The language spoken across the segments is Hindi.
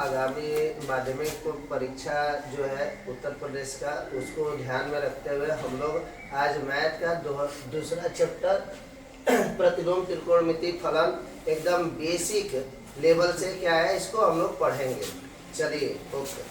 आगामी माध्यमिक परीक्षा जो है उत्तर प्रदेश का, उसको ध्यान में रखते हुए हम लोग आज मैथ का दूसरा चैप्टर प्रतिलोम त्रिकोणमिति फलन एकदम बेसिक लेवल से क्या है इसको हम लोग पढ़ेंगे। चलिए ओके।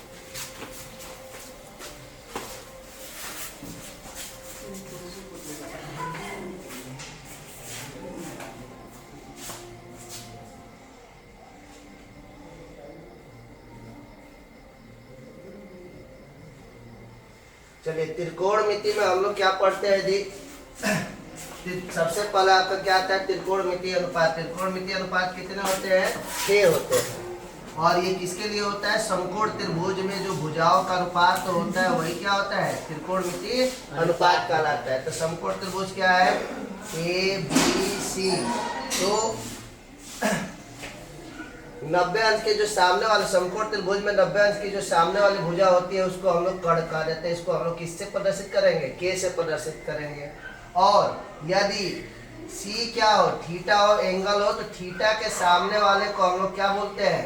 चलिए त्रिकोणमिति में हम लोग क्या पढ़ते हैं जी। सबसे पहले आपका क्या आता है त्रिकोणमिति अनुपात। त्रिकोणमिति अनुपात कितने होते हैं? 6 होते हैं। और ये किसके लिए होता है? समकोण त्रिभुज में जो भुजाओं का अनुपात तो होता है वही क्या होता है? त्रिकोणमिति अनुपात कहलाता है। तो समकोण त्रिभुज क्या है? ABC। तो 90 अंश के जो सामने वाले समकोण त्रिभुज में 90 अंश की जो सामने वाली भुजा होती है उसको हम लोग कर्ण कह देते हैं। इसको हम लोग किससे प्रदर्शित करेंगे? K से प्रदर्शित करेंगे। और यदि C क्या हो? थीटा हो, एंगल हो, तो थीटा के सामने वाले को हम लोग क्या बोलते हैं?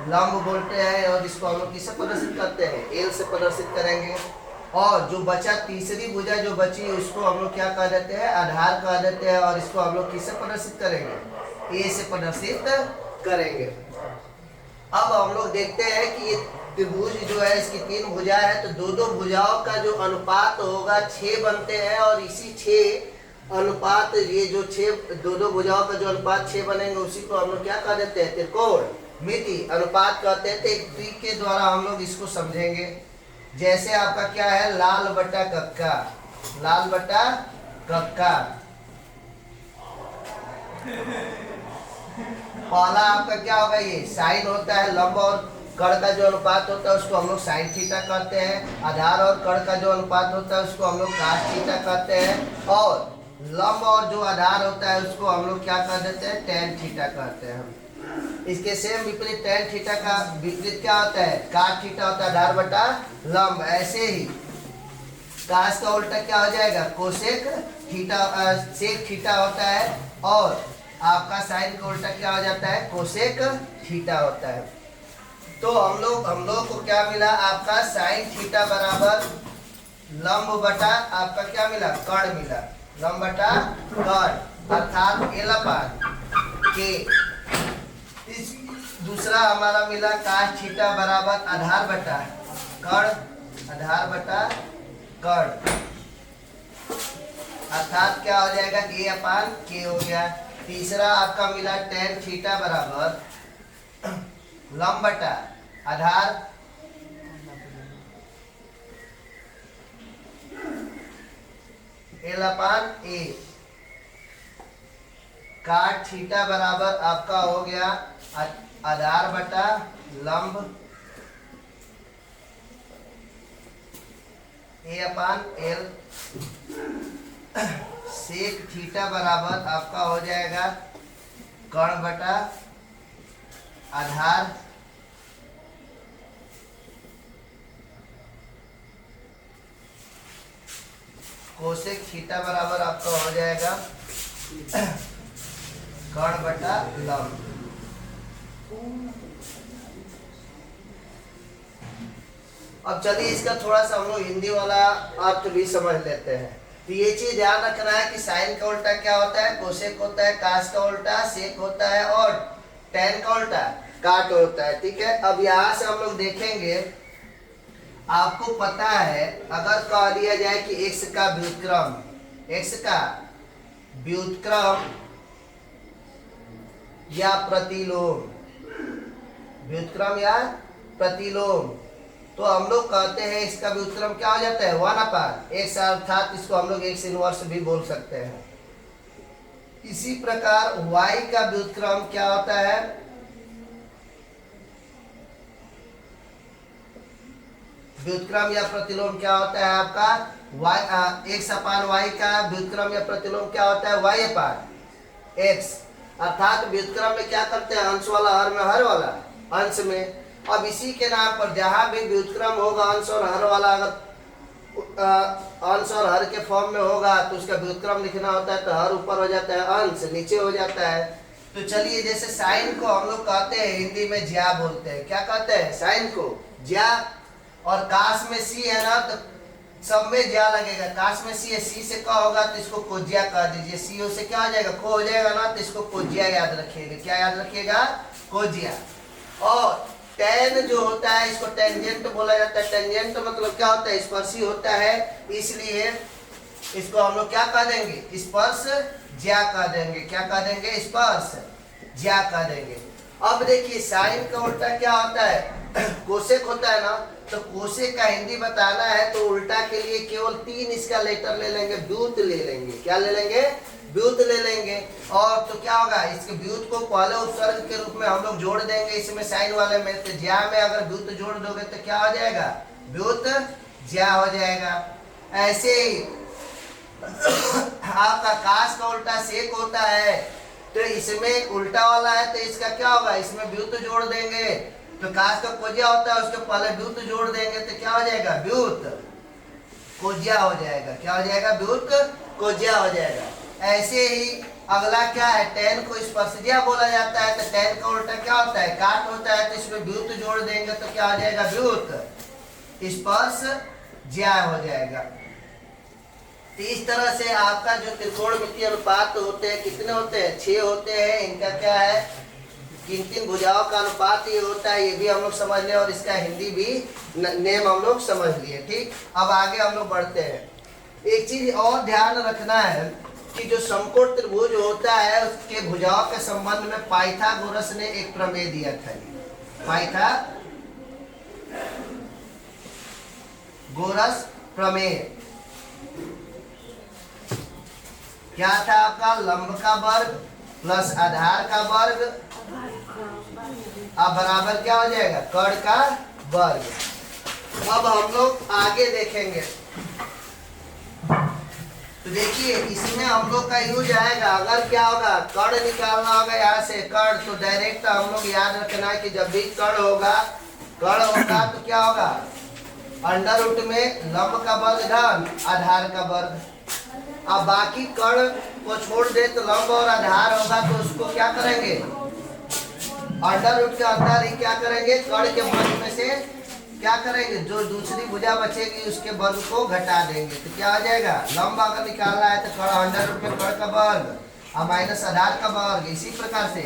लंब बोलते हैं। और इसको हम लोग किससे प्रदर्शित करते हैं? L से प्रदर्शित करेंगे। और जो बचा तीसरी भुजा जो बची उसको हम लोग क्या कह देते हैं? आधार कह देते हैं। और इसको हम लोग किससे प्रदर्शित करेंगे? A से प्रदर्शित करेंगे। अब हम लोग देखते हैं कि ये त्रिभुज जो है इसकी 3 भुजाएं हैं, तो दो भुजाओं का जो अनुपात होगा 6 बनते हैं। और इसी 6 अनुपात, ये जो 6 दो भुजाओं का जो अनुपात 6 बनेंगे उसी को हम लोग क्या कह देते हैं? त्रिकोणमिति अनुपात कहते हैं। तो एक ट्रिक के द्वारा हम लोग इसको समझेंगे। जैसे आपका क्या है? लाल बटा कक्का, लाल बटा कक्का। पहला आपका क्या होगा? ये साइन होता है। लंब और कर्ण का जो अनुपात होता है उसको हम लोग साइन थीटा कहते हैं। आधार और कर्ण का जो अनुपात होता है उसको हम लोग कास थीटा कहते हैं। और लंब और जो आधार होता है उसको हम लोग क्या कह देते हैं? टेन थीटा कहते हैं हम। इसके सेम विपरीत टेन थीटा का विपरीत क्या होता है? काट थीटा होता है, आधार बटा लंब। ऐसे ही कास का उल्टा क्या हो जाएगा? कोसेक थीटा, सेक थीटा होता है। और आपका साइन का उल्टा क्या हो जाता है? कोसेक थीटा होता है। तो हम लोग को क्या मिला? आपका साइन थीटा बराबर लंब बटा आपका क्या मिला? कर्ण मिला। लंब बटा कर्ण अर्थात L/K। इस दूसरा हमारा मिला कास थीटा बराबर आधार बटा कर्ण, आधार बटा कर्ण अर्थात क्या हो जाएगा? A/K हो गया। तीसरा आपका मिला टेन थीटा बराबर लंब बटा आधार L/A। काट थीटा बराबर आपका हो गया आधार बटा लंब A/L। सेक थीटा बराबर आपका हो जाएगा कर्ण बटा आधार कोसेक थीटा बराबर आपका हो जाएगा कर्ण बटा लंब। अब चलिए इसका थोड़ा सा हम लोग हिंदी वाला अर्थ भी समझ लेते हैं। तो ये चीज ध्यान रखना है कि साइन का उल्टा क्या होता है? कोसेक होता है। कास का उल्टा सेक होता है। और टेन का उल्टा काट होता है। ठीक है। अब यहाँ से हम लोग देखेंगे, आपको पता है अगर कह दिया जाए कि x का व्युत्क्रम, x का व्युत्क्रम या प्रतिलोम, व्युत्क्रम या प्रतिलोम, तो हम लोग कहते हैं इसका व्युत्क्रम क्या हो जाता है? 1/x, अर्थात इसको हम लोग x इनवर्स भी बोल सकते हैं। इसी प्रकार y का व्युत्क्रम क्या होता है? व्युत्क्रम या प्रतिलोम क्या होता है आपका? x/y का व्युत्क्रम या प्रतिलोम क्या होता है? y/x। अर्थात व्युत्क्रम में क्या करते हैं? अंश वाला हर में हर वाला अंश में। अब इसी के नाम पर जहां भी व्युत्क्रम होगा अंश और हर वाला, अगर अंश और हर के फॉर्म में होगा तो उसका व्युत्क्रम लिखना होता है तो हर ऊपर हो जाता है, अंश नीचे हो जाता है। तो चलिए, जैसे साइन को हम लोग कहते हैं हिंदी में ज्या बोलते हैं। क्या कहते हैं? साइन को ज्या। और काश में सी है ना, तो सब में ज्या लगेगा। काश में सी है, सी से क्या होगा तो इसको कोज्या कह दीजिए। सी से क्या हो जाएगा? को हो जाएगा ना, तो इसको कोज्या याद रखिएगा। क्या याद रखिएगा? कोज्या। और टेन जो होता है इसको टेंजेंट बोला जाता है। टेंजेंट मतलब क्या होता है? स्पर्शी होता है, इसलिए इसको हम लोग क्या कह देंगे? स्पर्श ज्या कह देंगे। क्या कह देंगे? स्पर्श ज्या कह देंगे। अब देखिए, साइन का उल्टा क्या होता है? कोसेक होता है ना, तो कोसेक का हिंदी बताना है तो उल्टा के लिए केवल 3 इसका लेटर ले लेंगे, व्युत ले लेंगे। क्या ले लेंगे? व्युत ले लेंगे। और तो क्या होगा? इसके व्युत को पहले उपसर्ग के रूप में हम लोग जोड़ देंगे इसमें, साइन वाले में। तो ज्या में अगर व्युत जोड़ दोगे तो क्या हो जाएगा? व्युत ज्या हो जाएगा। ऐसे ही आपका काश का उल्टा सेक होता है, तो इसमें उल्टा वाला है तो इसका क्या होगा? इसमें व्युत जोड़ देंगे। तो काश का कोज्या होता है, उसके पहले व्युत जोड़ देंगे तो क्या हो जाएगा? व्युत कोज्या हो जाएगा। क्या हो जाएगा? व्युत कोज्या हो जाएगा। ऐसे ही अगला क्या है? टेन को स्पर्शज्या बोला जाता है, तो टेन का उल्टा क्या होता है? काट होता है, तो इसमें व्युत जोड़ देंगे तो क्या हो जाएगा? व्युत स्पर्श ज्या हो जाएगा। तो इस तरह से आपका जो त्रिकोणमितीय अनुपात होते हैं, कितने होते हैं? 6 होते हैं। इनका क्या है? किन भुजाओं का अनुपात ये होता है, ये भी हम लोग समझ लें, और इसका हिंदी भी नेम हम लोग समझ लिए। ठीक, अब आगे हम लोग बढ़ते हैं। एक चीज और ध्यान रखना है कि जो समकोण त्रिभुज होता है उसके भुजाओं के संबंध में पाइथागोरस ने एक प्रमेय दिया था। पाइथागोरस प्रमेय क्या था आपका? लंब का वर्ग प्लस आधार का वर्ग अब बराबर क्या हो जाएगा? कर्ण का वर्ग। अब हम लोग आगे देखेंगे। तो देखिए, इसमें हम लोग का यूज आएगा, अगर क्या होगा? कर्ण निकालना होगा यहाँ से कर्ण, तो डायरेक्ट हम लोग याद रखना है कि जब भी कर्ण होगा तो क्या होगा? अंडर रूट में लंब का वर्ग धन आधार का वर्ग। अब बाकी कर्ण को छोड़ दे तो लंब और आधार होगा, तो उसको क्या करेंगे? अंडर रूट के अंदर ही क्या करेंगे? कर्ण के वर्ग में से क्या करेंगे? जो दूसरी भुजा बचेगी उसके वर्ग को घटा देंगे। तो क्या हो जाएगा? लंब अगर निकालना है तो कर्ण अंडर रूट में कर्ण का वर्ग और माइनस आधार का वर्ग। इसी प्रकार से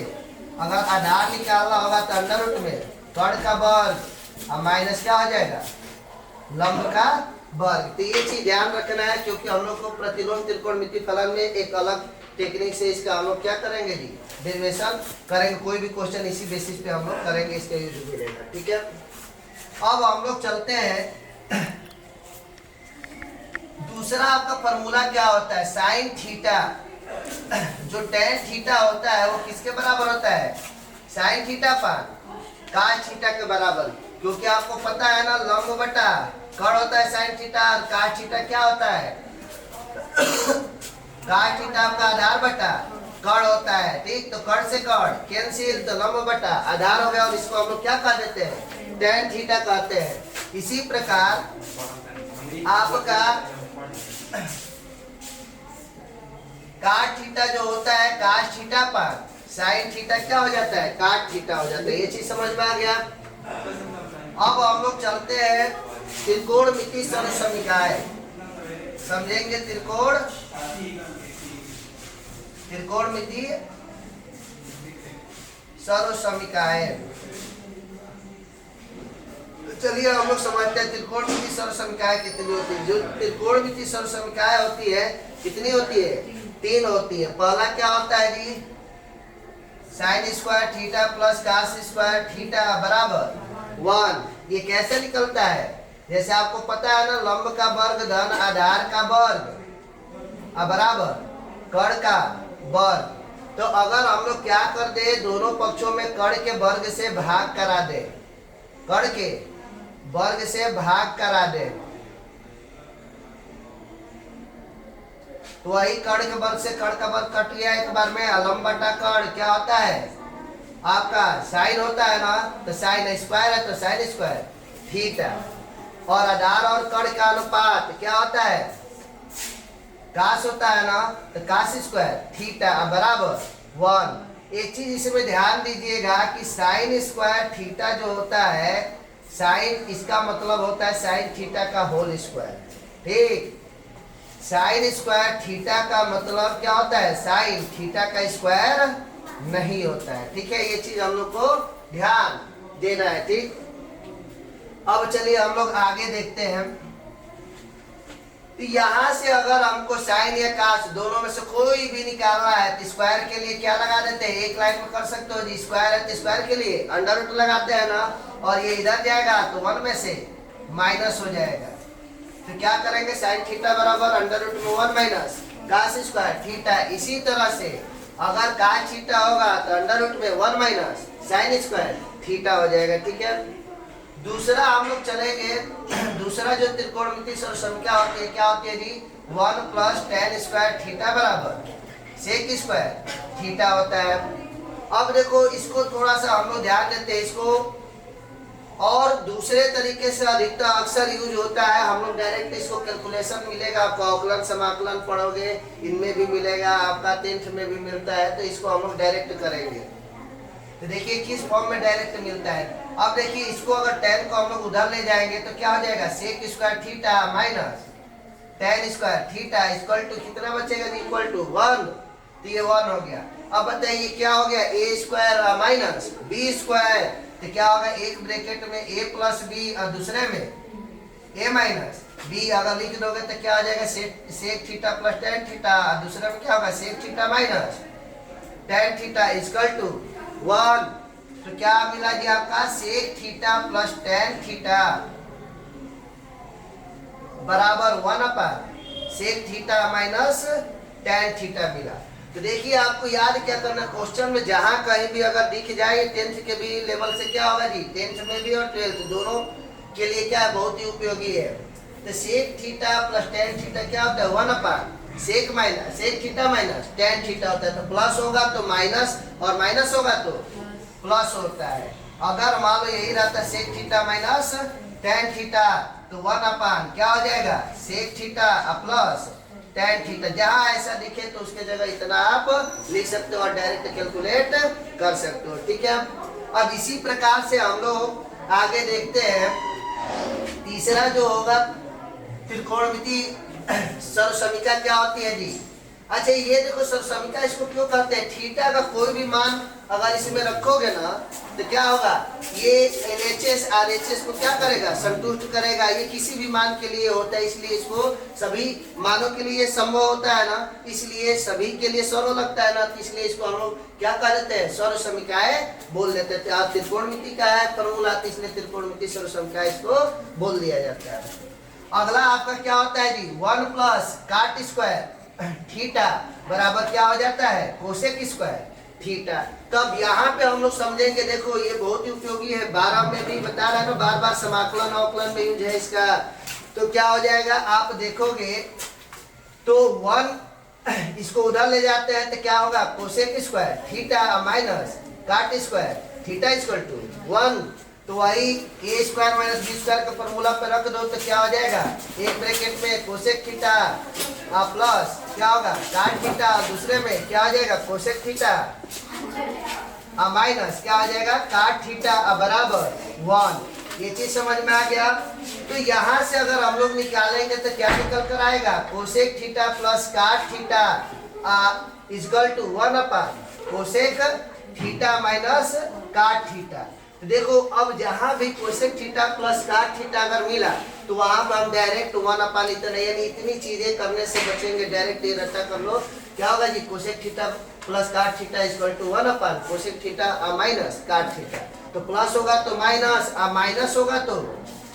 अगर आधार निकालना होगा तो अंडर रूट में कर्ण का वर्ग और माइनस क्या हो जाएगा? लंब का वर्ग। तो ये चीज ध्यान रखना है, क्योंकि हम लोग को प्रतिलोम त्रिकोणमितीय फलन में एक अलग टेक्निक से इसका हम लोग क्या करेंगे जी? डेरिवेशन करेंगे। कोई भी क्वेश्चन इसी बेसिस पे हम लोग करेंगे, इसका यूज मिलेगा। ठीक है, अब हम लोग चलते हैं। दूसरा आपका फॉर्मूला क्या होता है? Sine theta. जो टेन थीटा होता है वो किसके बराबर होता है? साइन थीटा पर काश थीटा के बराबर। क्योंकि आपको पता है ना, लंब बटा कर्ण होता है साइन थीटा, और काश थीटा क्या होता है? काश थीटा आपका आधार बटा कर्ण होता है। ठीक, तो कर्ण से कर्ण कैंसिल, तो लंब बटा आधार हो गया, और इसको हम लोग क्या कह देते हैं? टेन थीटा कहते हैं। इसी प्रकार आपका काट थीटा जो होता है, काश थीटा पर साइन थीटा क्या हो जाता है? काट थीटा हो जाता है। ये चीज समझ में आ गया। अब हम लोग चलते हैं त्रिकोणमितीय सर्वसमीकाय समझेंगे। त्रिकोणमितीय सर्वसमीकाय। चलिए हम लोग समझते हैं त्रिकोणमितीय सर्वसमीकाय कितनी होती है। जो त्रिकोणमितीय सर्वसमीकाय होती है कितनी होती है? 3 होती है। पहला क्या होता है जी? Sine square theta plus cos square theta बराबर 1। ये कैसे निकलता है? जैसे आपको पता है ना, लंब का वर्ग धन आधार का वर्ग बराबर कर्ण का वर्ग। तो अगर हम लोग क्या कर दे, दोनों पक्षों में कर्ण के वर्ग से भाग करा दे, कर्ण के वर्ग से भाग करा दे, तो वही कर्ण के वर्ग से कर्ण का वर्ग कट गया एक बार में। लंब बटा कर्ण क्या होता है? आपका साइन होता है ना, तो साइन स्क्वायर है तो साइन स्क्वायर थीटा, और आधार और कर्ण का अनुपात क्या होता है? काश होता है ना, तो काश स्क्वायर थीटा बराबर 1। एक चीज इसमें ध्यान दीजिएगा कि साइन स्क्वायर थीटा जो होता है, साइन इसका मतलब होता है साइन थीटा का होल स्क्वायर। ठीक, साइन स्क्वायर थीटा का मतलब क्या होता है, साइन थीटा का स्क्वायर नहीं होता है। ठीक है, ये चीज हम लोग को ध्यान देना है। ठीक, अब चलिए हम लोग आगे देखते हैं। तो यहाँ से अगर हमको साइन या कास दोनों में से कोई भी निकालना है तो स्क्वायर के लिए क्या लगा देते हैं, एक लाइन में कर सकते हो जी। स्क्वायर है तो स्क्वायर के लिए अंडर रूट लगाते हैं ना, और ये इधर जाएगा तो 1 में से माइनस हो जाएगा। तो क्या करेंगे, साइन थीटा बराबर अंडर रूट में 1 माइनस कास स्क्वायर थीटा। इसी तरह से अगर कास थीटा होगा तो अंडर रूट में 1 माइनस साइन स्क्वायर थीटा हो जाएगा। ठीक है, दूसरा हम लोग चलेंगे। दूसरा जो त्रिकोणमितीय संख्या होती है क्या होती है जी, 1 प्लस tan स्क्वायर थीटा बराबर सेक स्क्वायर थीटा होता है। अब देखो इसको थोड़ा सा हम लोग ध्यान देते हैं इसको, और दूसरे तरीके से अधिकतर अक्सर यूज होता है। हम लोग डायरेक्ट इसको कैलकुलेशन मिलेगा आपको, अवकलन समाकलन पढ़ोगे इनमें भी मिलेगा, आपका 10th में भी मिलता है, तो इसको हम लोग डायरेक्ट करेंगे। तो देखिए किस फॉर्म में डायरेक्ट मिलता है। अब देखिए इसको अगर tan को हम लोग उधर ले जाएंगे तो क्या हो जाएगा, sec square theta minus tan square theta equal to कितना बचेगा, इक्वल टू 1। तो ये 1 हो गया। अब बताइए क्या हो गया, a square minus b square, तो क्या होगा, एक ब्रैकेट में a प्लस बी और दूसरे में a माइनस b अगर लिख दोगे तो क्या हो जाएगा, sec theta plus tan theta, दूसरे में क्या होगा, sec theta minus tan theta equal to 1। तो क्या मिला जी आपका, sec theta plus tan theta बराबर 1 अपन sec theta minus tan theta मिला। तो देखिए आपको याद क्या करना, क्वेश्चन में जहां कहीं भी अगर दिख जाए 10th के भी लेवल से क्या होगा जी, 10th में भी और 12th दोनों के लिए क्या है, बहुत ही उपयोगी है। तो sec theta plus tan theta क्या होता है, 1 अपन sec minus sec theta minus tan theta होता है। तो प्लस होगा तो माइनस और माइनस होगा तो प्लस होता है। अगर मान लो यही रहता है sec theta minus tan theta तो 1 अपन क्या हो जाएगा, sec theta plus tan theta. जहां ऐसा दिखे तो उसके जगह इतना आप लिख सकते हो और डायरेक्ट कैलकुलेट कर सकते हो। ठीक है, अब इसी प्रकार से हम लोग आगे देखते हैं। तीसरा जो होगा त्रिकोणमितीय सर्वसमीका क्या होती है जी। अच्छा ये देखो सर्वसमीका इसको क्यों कहते हैं, थीटा का कोई भी मान अगर इसमें रखोगे ना तो क्या होगा, ये LHS RHS को क्या करेगा, संतुष्ट करेगा। ये किसी भी मान के लिए होता है, इसलिए इसको सभी मानों के लिए संभव होता है ना, इसलिए सभी के लिए सर्व लगता है ना, तो इसलिए इसको हम लोग क्या कह देते हैं, सर्वसमीकाएं बोल देते थे। आप त्रिकोणमिति का है फॉर्मूला, इसलिए त्रिकोणमिति सर्वसमीका इसको बोल दिया जाता है। अगला आपका क्या होता है जी, 1 प्लस काट स्क्वायर थीटा बराबर क्या हो जाता है, कोसेक स्क्वायर थीटा। तब यहाँ पे हम लोग समझेंगे, देखो ये बहुत ही उपयोगी है, 12 में भी बता रहा है ना, बार बार समाकलन अवकलन में यूज है इसका। तो क्या हो जाएगा, आप देखोगे तो 1 इसको उधर ले जाते हैं तो क्या होगा, cosec square theta minus cot square theta equal to 1। तो वही a square minus B square का फॉर्मूला पे रख दो तो क्या हो जाएगा, एक ब्रैकेट में कोसेक थीटा प्लस क्या होगा काट थीटा, दूसरे में क्या हो जाएगा कोसेक थीटा माइनस क्या हो जाएगा काट थीटा बराबर 1। ये चीज समझ में आ गया। तो यहाँ से अगर हम लोग निकालेंगे तो क्या निकल कर आएगा, cosec theta plus cot theta equal to 1 upon cosec theta minus cot theta. तो देखो अब जहां भी cosec theta plus cot theta अगर मिला तो वहां पर हम डायरेक्ट 1 अपन इतना, यानी इतनी चीजें करने से बचेंगे, डायरेक्ट ये रट्टा कर लो। क्या होगा जी, cosec theta plus cot theta equal to 1 upon cosec theta minus cot theta. तो प्लस होगा तो माइनस, माइनस होगा तो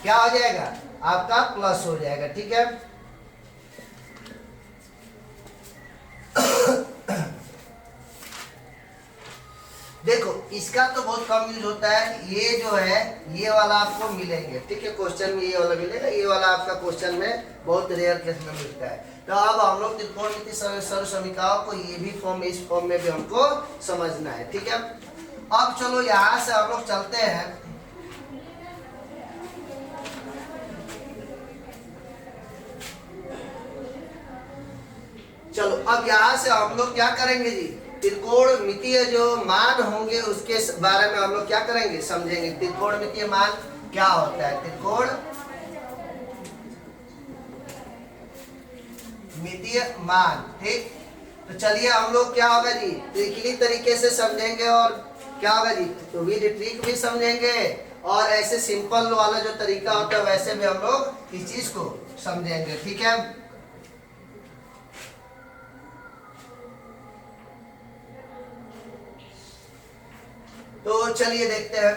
क्या हो जाएगा, आपका प्लस हो जाएगा। ठीक है, देखो इसका तो बहुत कम यूज होता है, ये जो है ये वाला आपको मिलेंगे। ठीक है, क्वेश्चन में ये वाला मिलेगा, ये वाला आपका क्वेश्चन में बहुत रेयर केस में मिलता है। तो अब हम लोग त्रिकोणमितीय सर्वसमीकाओं को ये भी फॉर्म, इस फॉर्म में भी हमको समझना है। ठीक है, अब चलो यहाँ से हम लोग चलते हैं। चलो अब यहाँ से हम लोग क्या करेंगे जी, त्रिकोणमितीय जो मान होंगे उसके बारे में हम लोग क्या करेंगे, समझेंगे। त्रिकोणमितीय मान क्या होता है, त्रिकोणमितीय मान, ठीक। तो चलिए हम लोग क्या होगा जी, त्रिकोणीय तरीके से समझेंगे और क्या होगा जी, तो विद ट्रिक भी समझेंगे और ऐसे सिंपल वाला जो तरीका होता है वैसे भी हम लोग इस चीज को समझेंगे, ठीक है। तो चलिए देखते हैं।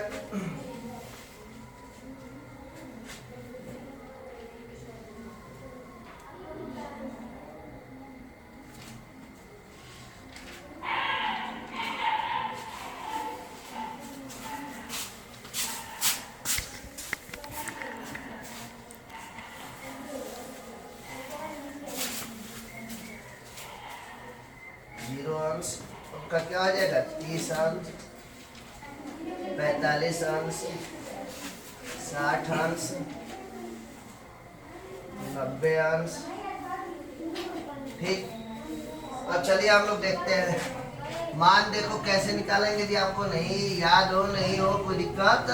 उनका क्या हो जाएगा, 30 अंश, 45 अंश, 60 अंश, 90 अंश, ठीक। अब चलिए हम लोग देखते हैं। मान देखो कैसे निकालेंगे जी, आपको नहीं याद हो नहीं हो कोई दिक्कत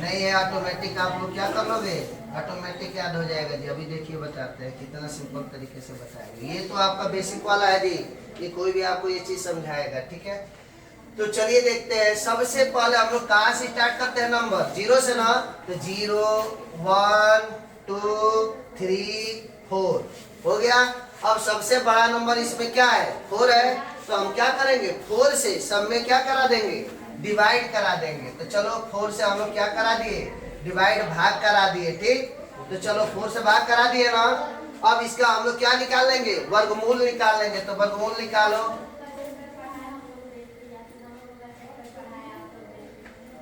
नहीं है, ऑटोमेटिक आप लोग क्या कर लोगे, ऑटोमेटिक याद हो जाएगा जी। अभी देखिए बताते हैं कितना सिंपल तरीके से बताएंगे। ये तो आपका बेसिक वाला है जी, ये कोई भी आपको ये चीज समझाएगा, ठीक है। तो चलिए देखते हैं। सबसे पहले हम लोग कहाँ से स्टार्ट करते हैं, नंबर 0 से ना, तो 0 1 2 3 4 हो गया। अब सबसे बड़ा नंबर इसमें क्या है, 4 है, तो हम क्या करेंगे, 4 से सब में क्या करा देंगे, डिवाइड करा देंगे। तो चलो 4 से हम लोग क्या करा दिए, डिवाइड भाग करा दिए, ठीक। तो चलो 4 से भाग करा दिए ना। अब इसका हम लोग क्या निकाल लेंगे, वर्गमूल निकाल लेंगे। तो वर्गमूल निकालो।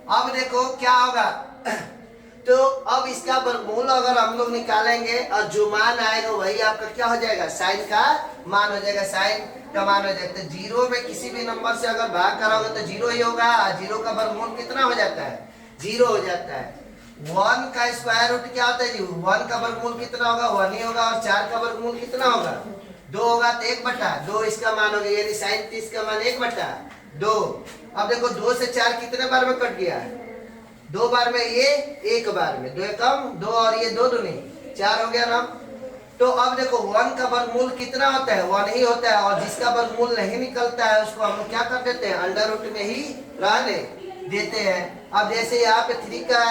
अब देखो क्या होगा, तो अब इसका वर्गमूल अगर हम लोग निकालेंगे और जो मान आएगा वही आपका क्या हो जाएगा, साइन का मान हो जाएगा, साइन का मान हो जाएगा। तो 0 में किसी भी नंबर से अगर भाग कराओगे तो 0 ही होगा। 0 का वर्गमूल कितना हो जाता है, 0 हो जाता है। 1 का स्क्वायर रूट क्या होता है जी, 1 का वर्गमूल कितना होगा, 1 ही होगा। और 4 का वर्गमूल कितना होगा, 2 होगा। तो 1/2 इसका मान हो गया, यानी साइन 30 का मान 1/2। अब देखो 2 से 4 कितने बार में कट गया, 2 बार में, ये 1 बार में, 2 एकम 2 और ये 2 दूनी 4 हो गया ना। तो अब देखो 1 का वर्गमूल कितना होता है, 1 ही होता है। और जिसका वर्गमूल नहीं निकलता है उसको हम लोग क्या कर देते हैं, अंडर रूट में ही रहने देते हैं। अब जैसे यहाँ पे 3 का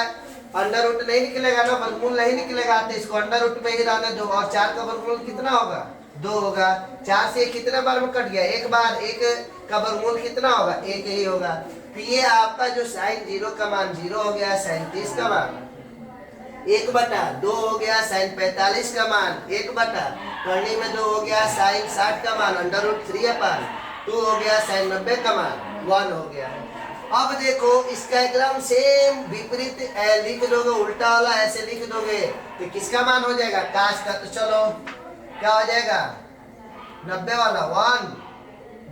अंडर रूट नहीं निकलेगा ना, वर्गमूल नहीं निकलेगा, तो इसको अंडर रूट में ही रहने दो। और 4 का वर्गमूल कितना होगा, 2 होगा। 4 से कितने बार में कट गया, 1 बार। 1 का वर्गमूल कितना होगा, 1 ही होगा। तो ये आपका जो साइन 0 का मान 0 हो गया, साइन 30 का मान 1/2 हो गया, साइन 45 का मान 1/, करनी में 2 हो गया, साइन 60 का मान अंडर रूट 3/2 हो गया, साइन 90 का मान 1 हो गया। अब देखो इसका एकदम सेम विपरीत लिख दोगे, उल्टा वाला ऐसे लिख दोगे तो किसका मान हो जाएगा, काश का। तो चलो क्या हो जाएगा, 90 वाला 1,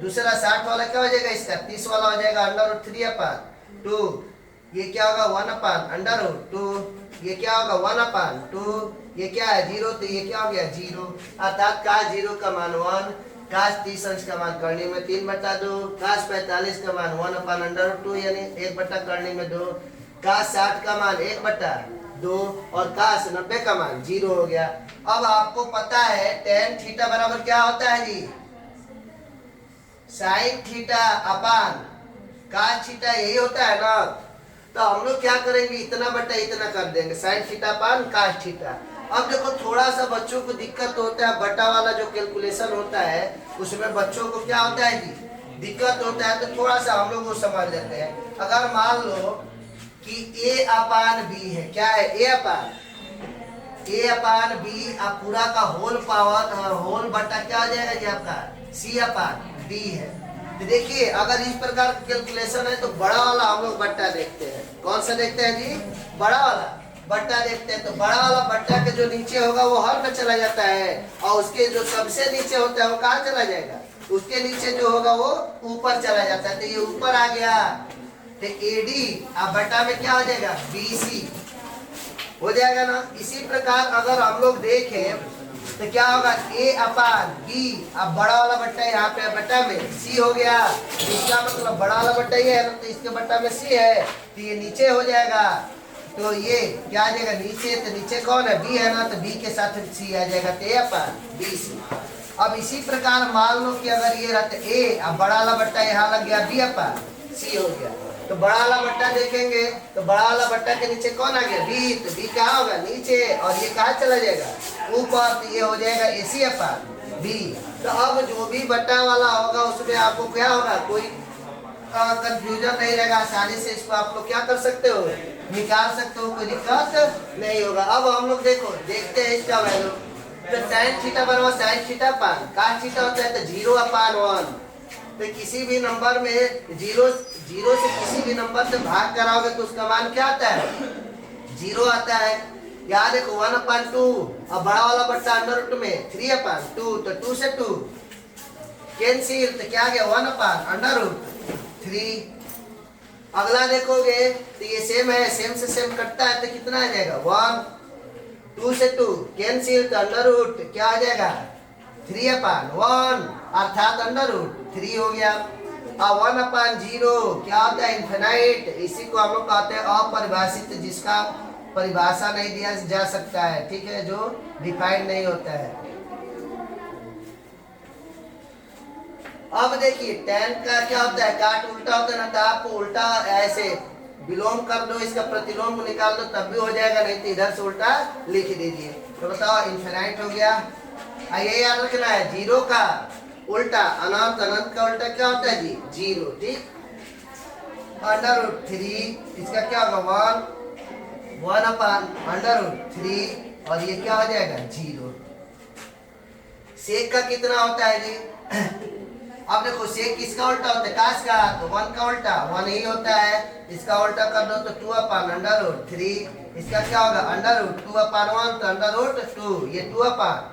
दूसरा 60 वाला क्या हो जाएगा, इसका 30 वाला हो जाएगा अंडर रूट 3/2। ये क्या होगा 1 अंडर रूट 2, ये क्या होगा 1/2, ये क्या है 0, तो ये क्या हो गया 0। अर्थात काश 0 का मान 1, काश 30 अंश का मान करनी में 3/2, काश 45 का मान 1 अंडर रूट 2 यानी 1 करनी में 2, काश 60 का मान 1/2 और काश 90 का मान 0 हो गया। अब आपको पता है tan थीटा बराबर क्या होता है जी, साइन थीटा अपान काश थीटा, यही होता है ना। तो हम लोग क्या करेंगे, इतना बटा इतना कर देंगे, साइन थीटा अपान काश थीटा। अब देखो थोड़ा सा बच्चों को दिक्कत होता है, बटा वाला जो कैलकुलेशन होता है उसमें बच्चों को क्या होता है जी, दिक्कत होता है। तो थोड़ा सा हम लोग वो समझ लेते हैं। अगर मान लो कि a/b है, क्या है a/b, आप पूरा का होल पावर होल बटा क्या हो जाएगा जी आपका c/d है। तो देखिए अगर इस प्रकार कैलकुलेशन है तो बड़ा वाला हम लोग बट्टा देखते हैं। कौन सा देखते हैं जी, बड़ा वाला बट्टा देखते हैं। तो बड़ा वाला बट्टा के जो नीचे होगा वो हर में चला जाता है, और उसके जो सबसे नीचे होता है वो कहाँ चला जाएगा, उसके नीचे जो होगा वो ऊपर चला जाता है। तो ये ऊपर आ गया, तो AD अब बट्टा में क्या हो जाएगा BC हो जाएगा ना। इसी प्रकार अगर हम लोग देखें तो क्या होगा a अपान b। अब बड़ा वाला बट्टा यहाँ पे बट्टा में c हो गया, इसका मतलब बड़ा वाला बट्टा ये है तो इसके बट्टा में c है, तो ये नीचे हो जाएगा। तो ये क्या आ जाएगा नीचे, तो नीचे कौन है b है ना, तो b के साथ c आ जाएगा, तो a अपान bc। अब इसी प्रकार मान लो कि अगर ये रहता a, अब बड़ा वाला बट्टा यहाँ लग गया b अपान c हो गया, तो बड़ा वाला बट्टा देखेंगे तो बड़ा वाला बट्टा के नीचे कौन आ गया b, तो b कहाँ होगा नीचे, और ये कहाँ चला जाएगा ऊपर, तो ये हो जाएगा ac अपान b। तो अब जो भी बट्टा वाला होगा उसमें आपको क्या होगा, कोई कंफ्यूजन नहीं रहेगा, आसानी से इसको आप लोग क्या कर सकते हो, निकाल सकते हो, कोई दिक्कत नहीं होगा। अब हम लोग देखते हैं इसका वैल्यू। तो tan थीटा बराबर sin theta upon cos theta होता है तो 0 अपान 1। तो किसी भी नंबर में जीरो से किसी भी नंबर से भाग कराओगे तो उसका मान क्या आता है, 0 आता है। यहाँ देखो 1 अपान 2, अब बड़ा वाला बट्टा अंडर रूट में 3 अपान 2, तो 2 से 2 कैंसिल, तो क्या आ गया 1 अपान अंडर रूट 3। अगला देखोगे तो ये सेम है, सेम से सेम कटता है तो कितना आ जाएगा 1, 2 से 2 कैंसिल, तो अंडर रूट क्या आ जाएगा 3 अपान 1 अर्थात अंडर रूट 3 हो गया। अब 1 अपान 0 क्या होता है इनफिनाइट, इसी को हम लोग कहते हैं अपरिभाषित, जिसका परिभाषा नहीं दिया जा सकता है, ठीक है, जो डिफाइंड नहीं होता है। अब देखिए tan का क्या होता है, काट उल्टा होता है ना, तो आपको उल्टा ऐसे विलोम कर दो, इसका प्रतिलोम निकाल दो तब भी हो जाएगा, नहीं तो इधर से उल्टा लिख दीजिए। तो बताओ इनफिनाइट हो गया। ये याद रखना है 0 का उल्टा अनंत, अनंत का उल्टा क्या होता है जी 0, ठीक। अंडर रूट 3 इसका क्या होगा 1 अपान अंडर रूट 3, और ये क्या हो जाएगा 0। सेक का कितना होता है जी अब देखो सेक किसका उल्टा होता है, काश का, तो 1 का उल्टा 1 ही होता है, इसका उल्टा कर दो तो 2 अपान अंडर रूट 3, इसका क्या होगा अंडर रूट 2 अपान 1, तो अंडर रूट 2, ये 2 अपान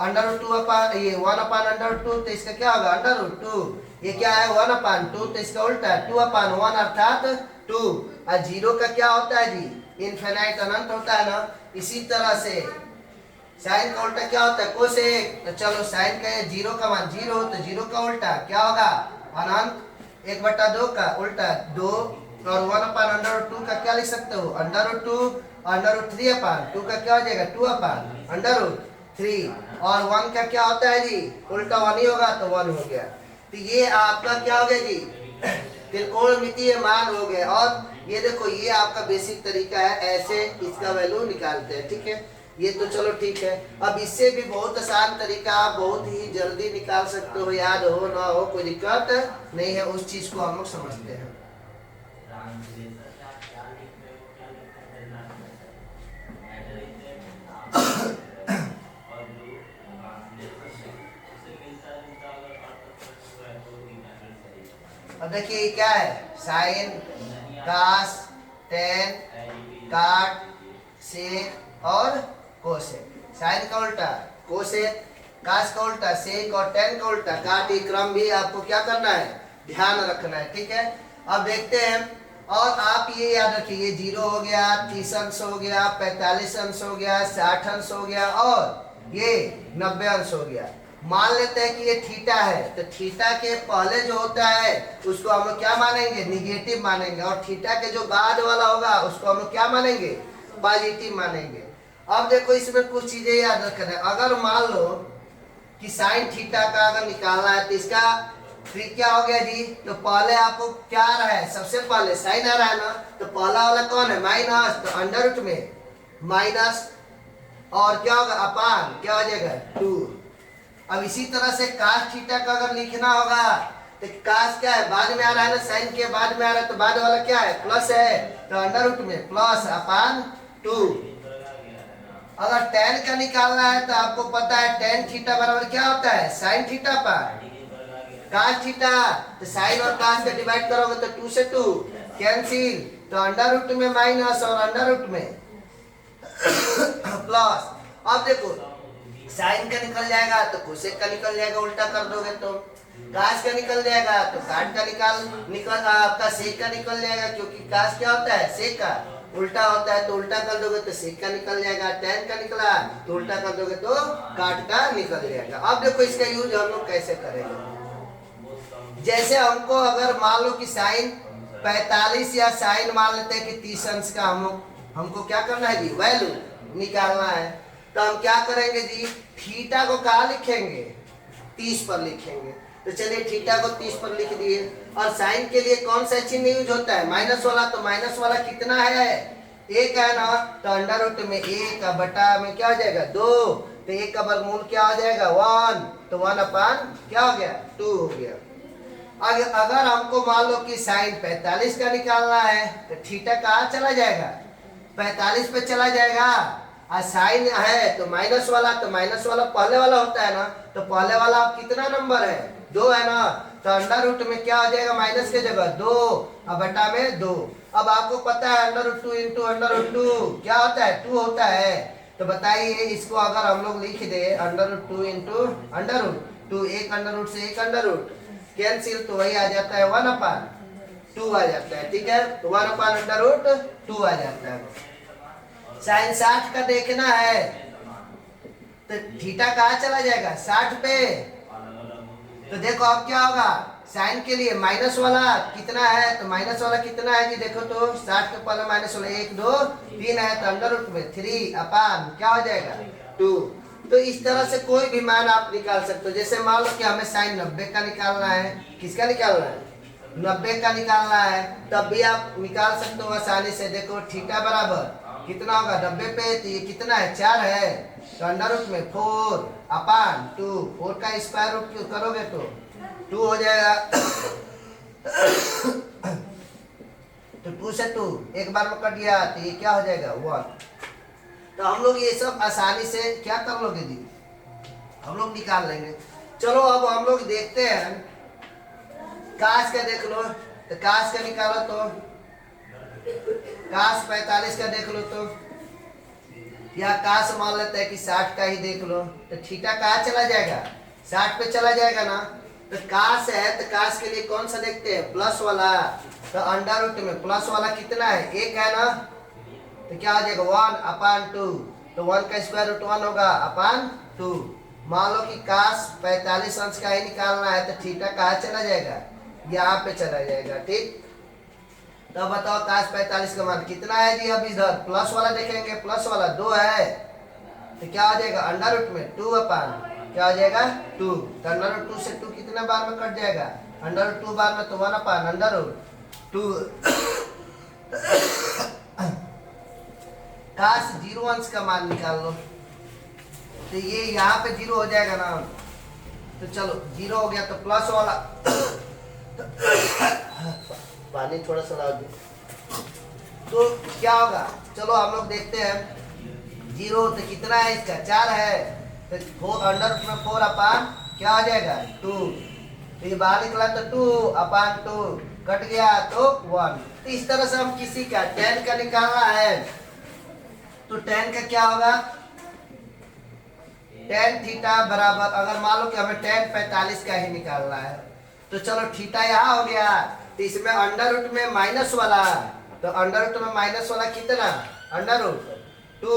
अंडर रूट 2 अपान ये 1 अपान अंडर रूट 2, तो इसका क्या होगा अंडर रूट 2, ये क्या है 1 अपान 2, तो इसका उल्टा 2 अपान 1 अर्थात 2। और 0 का क्या होता है जी इनफिनाइट अनंत होता है ना। इसी तरह से साइन का उल्टा क्या होता है कोसेक, तो चलो साइन का 0 का मान 0, तो 0 का उल्टा क्या होगा अनंत, 1/2 का उल्टा 2, और 1 अपान अंडर रूट 2 का क्या लिख सकते हो अंडर रूट 2, अंडर रूट 3 अपान 2 का क्या हो जाएगा 2 अपान अंडर रूट 3, और 1 का क्या होता है जी उल्टा 1 ही होगा तो 1 हो गया। तो ये आपका क्या हो गया जी त्रिकोणमितीय मान हो गए। और ये देखो ये आपका बेसिक तरीका है, ऐसे इसका वैल्यू निकालते हैं, ठीक है। ये तो चलो ठीक है। अब इससे भी बहुत आसान तरीका आप बहुत ही जल्दी निकाल सकते हो, याद हो ना हो कोई दिक्कत नहीं है, उस चीज को हम लोग समझते हैं। अब देखिए क्या है साइन कास टेन काट सेक और कोसेक। साइन का उल्टा कोसेक, कास का उल्टा सेक और टेन का उल्टा काट। ये क्रम भी आपको क्या करना है ध्यान रखना है, ठीक है। अब देखते हैं और आप ये याद रखिए ये 0 हो गया, 30 अंश हो गया, 45 अंश हो गया, 60 अंश हो गया और ये 90 अंश हो गया। मान लेते हैं कि ये थीटा है, तो थीटा के पहले जो होता है उसको हम लोग क्या मानेंगे निगेटिव मानेंगे, और थीटा के जो बाद वाला होगा उसको हम लोग क्या मानेंगे पॉजिटिव मानेंगे। अब देखो इसमें कुछ चीजें याद रखना है। अगर मान लो कि साइन थीटा का अगर निकालना है तो इसका ट्रिक क्या हो गया जी, तो पहले आपको क्या आ रहा है सबसे पहले साइन आ रहा है ना, तो पहला वाला कौन है माइनस, तो अंडर रूट में माइनस और क्या होगा अपान क्या हो जाएगा 2। अब इसी तरह से कास थीटा का अगर लिखना होगा तो कास क्या है बाद में आ रहा है ना, साइन के बाद में आ रहा है तो बाद वाला क्या है प्लस है, तो अंडर रूट में प्लस अपान 2। अगर tan का निकालना है तो आपको पता है tan थीटा बराबर क्या होता है साइन थीटा पर कास थीटा, तो साइन और कास का डिवाइड करोगे तो 2 से 2 कैंसिल, तो अंडर रूट में माइनस और अंडर रूट में प्लस। अब देखो साइन का निकल जाएगा तो कोसेक का निकल जाएगा, उल्टा कर दोगे तो कास का निकल जाएगा तो काट का निकल आपका सेक का निकल जाएगा, क्योंकि कास क्या होता है सेक का, उल्टा होता है तो उल्टा कर दोगे तो सेक का निकल जाएगा, tan का निकला तो उल्टा कर दोगे तो काट का निकल जाएगा। अब देखो इसका यूज हम लोग कैसे करेंगे। जैसे हमको अगर मान लो कि साइन 45 या साइन मान लेते हैं कि 30 अंश का हमको क्या करना है जी, वैल्यू निकालना है, तो हम क्या करेंगे जी, थीटा को कहाँ लिखेंगे, 30 पर लिखेंगे। तो चलिए थीटा को 30 पर लिख दिए। और साइन के लिए कौन सा चिन्ह यूज होता है, माइनस वाला, तो माइनस वाला कितना है, एक है ना, तो अंडर रूट में एक का बटा में क्या हो जाएगा 2, तो एक का वर्गमूल क्या हो जाएगा 1, तो 1/, क्या हो गया 2 हो गया। अगर हमको मान लो कि साइन 45 का निकालना है तो थीटा कहाँ चला जाएगा, 45 पे चला जाएगा। और साइन है तो माइनस वाला, तो माइनस वाला पहले वाला होता है ना, तो पहले वाला अब कितना नंबर है 2 है ना, तो अंडर रूट में क्या हो जाएगा माइनस के जगह 2 और बटा में 2। अब आपको पता है under root 2 into under root 2 क्या होता है 2 होता है। तो बताइए इसको अगर हम लोग लिख दे under root 2 into under root 2, एक अंडर रूट से एक अंडर रूट कैंसिल, तो वही आ जाता है 1/2 आ जाता है, ठीक है, तो 1/√2 आ जाता है। साइन 60 का देखना है तो थीटा कहाँ चला जाएगा 60 पे, तो देखो अब क्या होगा, साइन के लिए माइनस वाला कितना है, तो माइनस वाला कितना है जी, देखो तो 60 के पहले माइनस वाला 1 2 3 है, तो अंडर रूट में 3/, क्या हो जाएगा 2। तो इस तरह से कोई भी मान आप निकाल सकते हो। जैसे मान लो कि हमें साइन 90 का निकालना है, किसका निकालना है 90 का निकालना है, तब भी आप निकाल सकते हो आसानी से। देखो थीटा बराबर कितना होगा 90 पे, तो ये कितना है 4 है, तो अंडर रूट में 4/2, 4 का स्क्वायर रूट करोगे तो 2 हो जाएगा। तो 2 से 2 एक बार में कट गया, तो ये क्या हो जाएगा 1। तो हम लोग ये सब आसानी से क्या कर लोगे जी, हम लोग निकाल लेंगे। चलो अब हम लोग देखते हैं, काश का देख लो, तो काश का निकालो, तो काश 45 का देख लो, तो या काश मान लेते हैं कि 60 का ही देख लो, तो थीटा कहाँ चला जाएगा 60 पे चला जाएगा ना। तो काश है तो काश के लिए कौन सा देखते हैं प्लस वाला, तो अंडर रूट में प्लस वाला कितना है 1 है ना, तो क्या हो जाएगा 1/2, तो 1 का स्क्वायर रूट 1 होगा /2। मान लो कि काश 45 अंश का ही निकालना है, तो थीटा कहाँ चला जाएगा यहाँ पे चला जाएगा, ठीक। तो बताओ काश 45 का मान कितना है जी, अब इधर प्लस वाला देखेंगे, प्लस वाला 2 है, तो क्या हो जाएगा अंडर रूट में 2 क्या हो जाएगा 2, तो अंडर रूट 2 से 2 कितने बार में कट जाएगा, अंडर रूट 2 बार में, तो 1/√2। काश 0 अंश का मान निकाल लो, तो ये यहाँ पे 0 हो जाएगा ना, तो चलो 0 हो गया, तो प्लस वाला पानी थोड़ा सा ला दो, तो क्या होगा, चलो हम लोग देखते हैं 0 तो कितना है इसका 4 है, तो 4 अंडर रूट में 4/, क्या हो जाएगा 2, तो ये बाहर निकला तो 2/2 कट गया तो 1। तो इस तरह से हम किसी का tan का निकालना है, तो tan का क्या होगा, tan थीटा बराबर, अगर मान लो कि हमें tan 45 का ही निकालना है, तो चलो थीटा यहाँ हो गया, तो इसमें अंडर रूट में माइनस वाला, तो अंडर रूट में माइनस वाला कितना √2,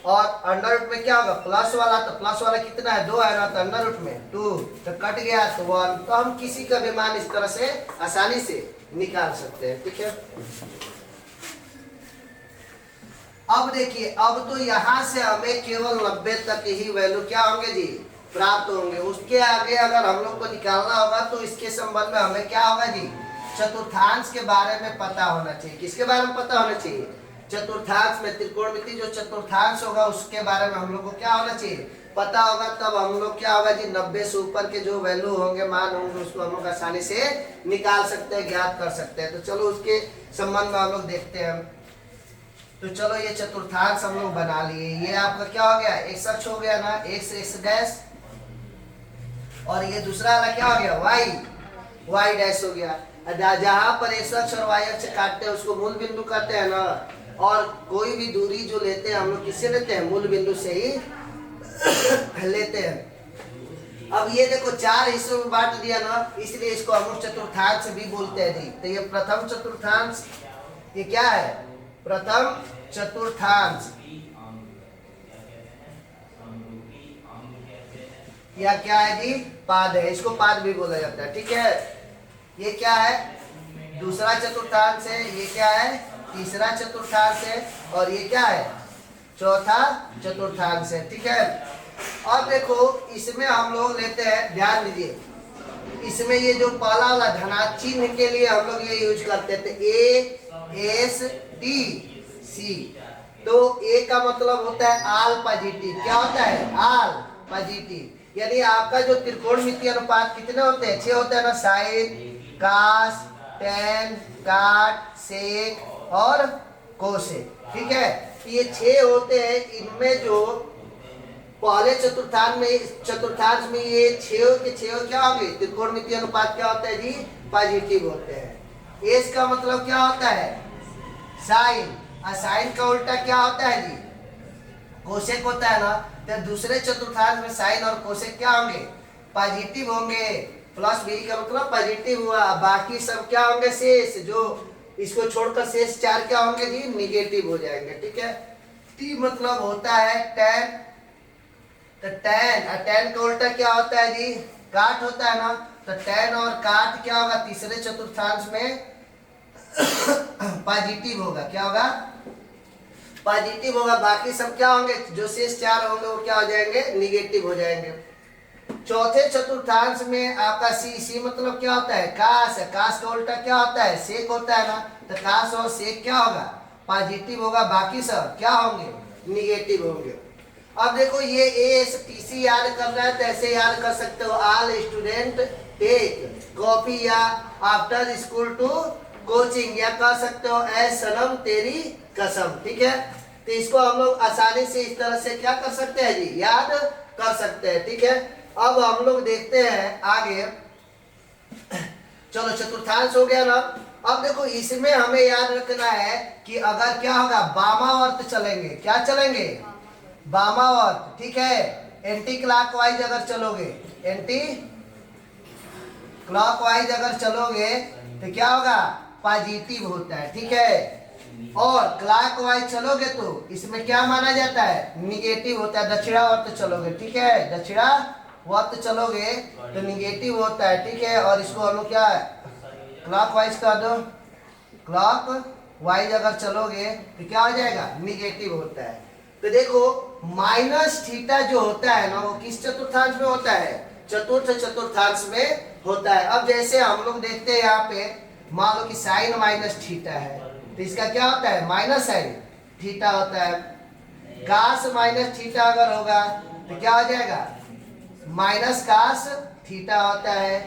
और अंडर रूट में क्या होगा प्लस वाला, तो प्लस वाला कितना है 2 है ना, तो अंडर रूट में 2, तो कट गया तो 1। तो हम किसी का भी मान इस तरह से आसानी से निकाल सकते हैं, ठीक है। अब देखिए, अब तो यहाँ से हमें केवल 90 तक ही वैल्यू क्या होंगे जी प्राप्त होंगे। उसके आगे अगर हम लोग को निकालना होगा तो इसके संबंध में हमें क्या होगा जी चतुर्थांश के बारे में पता होना चाहिए। किसके बारे में पता होना चाहिए, चतुर्थांश में, त्रिकोणमिति जो चतुर्थांश होगा उसके बारे में हम लोग को क्या होना चाहिए पता होगा। तब हम लोग क्या होगा जी 90 से ऊपर के जो वैल्यू होंगे, मान होंगे, उसको हम लोग आसानी से निकाल सकते हैं, ज्ञात कर सकते हैं। तो चलो उसके संबंध में हम लोग देखते हैं। तो चलो ये चतुर्थांश हम लोग बना लिए। ये आपका क्या हो गया x अक्ष हो गया ना, x डैश, और ये दूसरा वाला क्या हो गया y डैश हो गया। जहां पर x अक्ष और y अक्ष काटते हैं उसको मूल बिंदु कहते हैं ना, और कोई भी दूरी जो लेते हैं हम लोग किससे लेते हैं, मूल बिंदु से ही लेते हैं। अब ये देखो 4 हिस्सों में बांट दिया ना, इसलिए इसको हम लोग चतुर्थांश भी बोलते हैं जी। तो ये प्रथम चतुर्थांश, ये क्या है प्रथम चतुर्थांश या क्या है जी, पाद है, इसको पाद भी बोला जाता है। ठीक है, ये क्या है, दूसरा चतुर्थांश है, ये क्या है, तीसरा चतुर्थांश है, और ये क्या है, चौथा चतुर्थांश है। ठीक है, अब देखो इसमें हम लोग लेते हैं, ध्यान दीजिए, इसमें ये जो पहला वाला धनात्मक चिन्ह के लिए हम लोग ये यूज करते थे, ए एस टी सी। तो ए का मतलब होता है आल पॉजिटिव। क्या होता है, आल पॉजिटिव, यानी आपका जो त्रिकोणमितीय अनुपात कितने होते हैं, 6 होते हैं ना, साइन, कास, टेन, काट, सेक और कोसेक। ठीक है, ये 6 होते हैं। इनमें जो पहले चतुर्थांश में ये 6 के 6 क्या होंगे, त्रिकोणमितीय अनुपात क्या होता है जी, पॉजिटिव होते हैं। एस का मतलब क्या होता है, साइन, और साइन का उल्टा क्या होता है जी, कोसेक होता है ना। तो दूसरे चतुर्थांश में साइन और कोसेक क्या होंगे, पॉजिटिव होंगे। प्लस बी का मतलब पॉजिटिव हुआ, बाकी सब क्या होंगे, शेष, जो इसको छोड़कर शेष 4 क्या होंगे जी, निगेटिव हो जाएंगे। ठीक है, टी मतलब होता है टेन, तो टेन, और टेन का उल्टा क्या होता है जी, काट होता है ना। तो टेन और काट क्या होगा, तीसरे चतुर्थांश में पॉजिटिव होगा। क्या होगा, पॉजिटिव होगा, बाकी सब क्या होंगे, जो शेष 4 होंगे वो क्या हो जाएंगे, निगेटिव हो जाएंगे। चौथे चतुर्थांश में आपका सी, सी मतलब क्या होता है, कास है, कास का उल्टा क्या होता है, सेक होता है ना। तो कास और सेक क्या होगा, पॉजिटिव होगा, बाकी सब क्या होंगे, निगेटिव होंगे। अब देखो ये एस टी सी याद करना है तो ऐसे याद कर सकते हो, ऑल स्टूडेंट टेक कॉपी, या आफ्टर स्कूल टू कोचिंग, या कह सकते हो ए सनम तेरी कसम। ठीक है, तो इसको हम लोग आसानी से इस तरह से क्या कर सकते हैं जी, याद कर सकते हैं। ठीक है, अब हम लोग देखते हैं आगे। चलो चतुर्थांश हो गया ना। अब देखो इसमें हमें याद रखना है कि अगर क्या होगा, वामावर्त चलेंगे, क्या चलेंगे, वामावर्त। ठीक है, एंटी क्लॉकवाइज अगर चलोगे, एंटी क्लॉकवाइज अगर चलोगे तो क्या होगा, पॉजिटिव होता है। ठीक है, और क्लॉकवाइज चलोगे तो इसमें क्या माना जाता है, निगेटिव होता है। दक्षिणावर्त चलोगे, ठीक है, दक्षिणावर्त चलोगे तो निगेटिव होता है। ठीक है, और इसको हम लोग क्या क्लॉकवाइज कर दो, क्लॉकवाइज अगर चलोगे तो क्या हो जाएगा, निगेटिव होता है। तो देखो माइनस थीटा जो होता है ना, वो किस चतुर्थांश में होता है, चतुर्थ चतुर्थांश में होता है। अब जैसे हम लोग देखते हैं यहाँ पे, मान लो कि साइन माइनस थीटा है, तो इसका क्या होता है, माइनस साइन थीटा होता है। कास माइनस थीटा अगर होगा तो क्या हो जाएगा, माइनस कास थीटा होता है।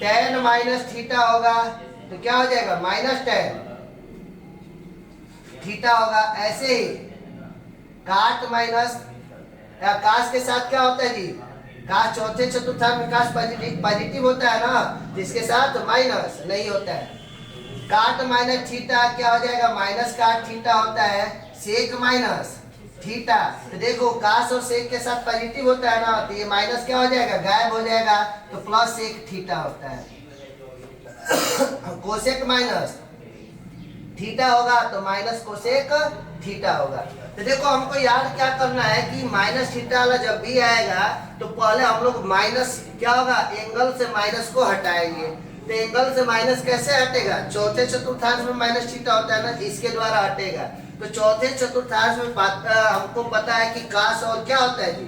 टेन माइनस थीटा होगा तो क्या हो जाएगा, माइनस टेन थीटा होगा। ऐसे ही काट माइनस, कास के साथ क्या होता है जी, कास चौथे चतुर्थांश में कास पॉजिटिव होता है ना, जिसके साथ माइनस नहीं होता है। काट माइनस थीटा क्या हो जाएगा, माइनस काट थीटा होता है। सेक माइनस थीटा, तो देखो कास और सेक के साथ पॉजिटिव होता है ना, तो ये माइनस क्या हो जाएगा, गायब हो जाएगा, तो प्लस सेक थीटा होता है। कोसेक माइनस थीटा होगा तो माइनस कोसेक थीटा होगा। तो देखो हमको याद क्या करना है कि माइनस थीटा वाला जब भी आएगा तो पहले हम लोग माइनस क्या होगा, एंगल से माइनस को हटाएंगे। तो एंगल से माइनस कैसे हटेगा, चौथे चतुर्थांश में माइनस थीटा होता है ना, इसके द्वारा हटेगा। तो चौथे चतुर्थांश में हमको पता है कि कास और क्या होता है जी,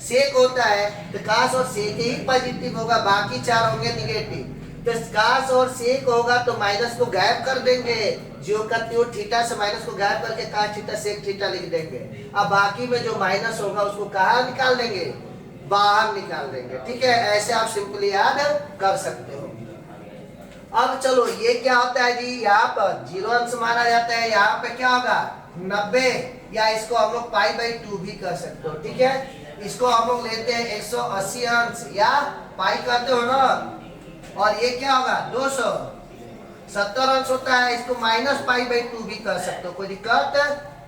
सेक होता है। तो कास और सेक ही पॉजिटिव होगा, बाकी 4 होंगे निगेटिव। तो कास और सेक होगा तो माइनस को गायब कर देंगे, जो का त्यों थीटा से माइनस को गायब करके कास थीटा सेक थीटा लिख देंगे। अब बाकी में जो माइनस होगा उसको कहाँ निकाल देंगे, बाहर निकाल देंगे। ठीक है, ऐसे आप सिंपली याद कर सकते हो। अब चलो ये क्या होता है जी, यहाँ पर 0 अंश माना जाता है, यहाँ पे क्या होगा 90, या इसको हम लोग π/2 भी कर सकते हो। ठीक है, इसको हम लोग लेते हैं 180 अंश, या पाई करते हो ना, और ये क्या होगा 270 अंश होता है, इसको -π/2 भी कर सकते हो, कोई दिक्कत